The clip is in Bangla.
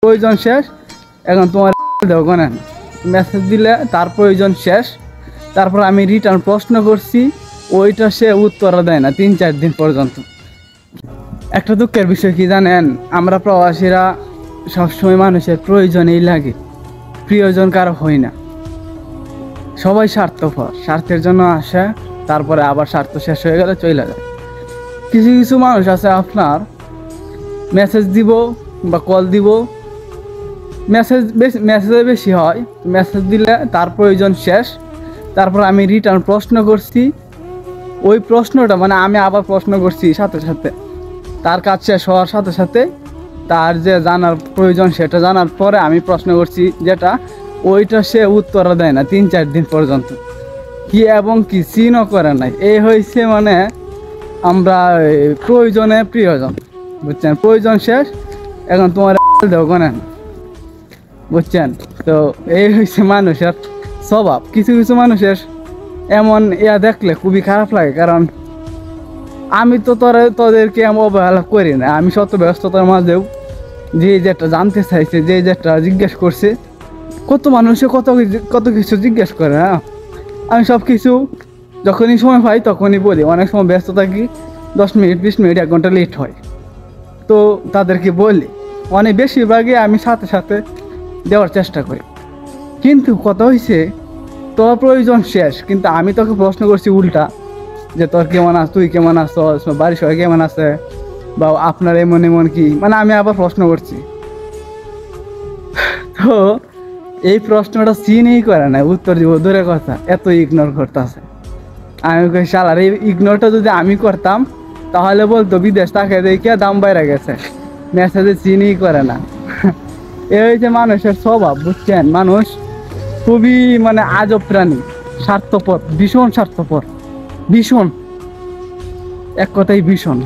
প্রয়োজন শেষ, এখন তোমার দেওয়া মেসেজ দিলে তার প্রয়োজন শেষ। তারপর আমি রিটার্ন প্রশ্ন করছি, ওইটা সে উত্তর দেয় না 3-4 দিন পর্যন্ত। একটা দুঃখের বিষয় কি জানেন, আমরা প্রবাসীরা সবসময় মানুষের প্রয়োজনেই লাগে, প্রিয়জন কারো হয় না। সবাই স্বার্থপর, স্বার্থের জন্য আসে, তারপরে আবার স্বার্থ শেষ হয়ে গেলে চলে যায়। কিছু কিছু মানুষ আছে আপনার মেসেজ দিব বা কল দিব, মেসেজে বেশি হয়, মেসেজ দিলে তার প্রয়োজন শেষ। তারপর আমি রিটার্ন প্রশ্ন করছি, ওই প্রশ্নটা মানে আমি আবার প্রশ্ন করছি সাথে সাথে, তার কাজ শেষ হওয়ার সাথে সাথে তার যে জানার প্রয়োজন সেটা জানার পরে আমি প্রশ্ন করছি যেটা, ওইটা সে উত্তর দেয় না 3-4 দিন পর্যন্ত। কি এবং কি চিনও করে নাই। এই হয়েছে মানে আমরা প্রয়োজনে প্রিয়জন, বুঝছেন? প্রয়োজন শেষ, এখন তোমার দেওয়া না, বুঝছেন? তো এই হয়েছে মানুষের স্বভাব। কিছু কিছু মানুষের এমন দেখলে খুবই খারাপ লাগে, কারণ আমি তো তোদেরকে আমি অবহেলা করি না। আমি শত ব্যস্ততার মাঝেও যে যেটা জানতে চাইছে, যে যেটা জিজ্ঞেস করছে, কত মানুষে কত কিছু জিজ্ঞেস করে। হ্যাঁ, আমি সব কিছু যখনই সময় পাই তখনই বলি। অনেক সময় ব্যস্ত থাকি, 10 মিনিট 20 মিনিট 1 ঘন্টা লেট হয়, তো তাদেরকে বলি। অনেক বেশিরভাগই আমি সাথে সাথে দেওয়ার চেষ্টা করি। কিন্তু কথা হয়েছে, তোর প্রয়োজন শেষ, কিন্তু আমি তোকে প্রশ্ন করছি উল্টা, যে তোর কেমন আছ, তুই কেমন আছস, বাড়ির সবাই কেমন আছে, বা আপনার এমন এমন কি, মানে আমি আবার প্রশ্ন করছি। তো এই প্রশ্নটা চিনেই করে না, উত্তর দিব দূরের কথা, এত ইগনোর করতেছে। আমি কই শালার, এই ইগনোরটা যদি আমি করতাম তাহলে বলতো বিদেশ তাকে দেখে দাম বাইরে গেছে, মেসেজে চিনেই করে না। এই হচ্ছে মানুষের স্বভাব, বুঝছেন? মানুষ খুবই মানে আজব প্রাণী, স্বার্থপর, ভীষণ স্বার্থপর, ভীষণ, এক কথাই ভীষণ।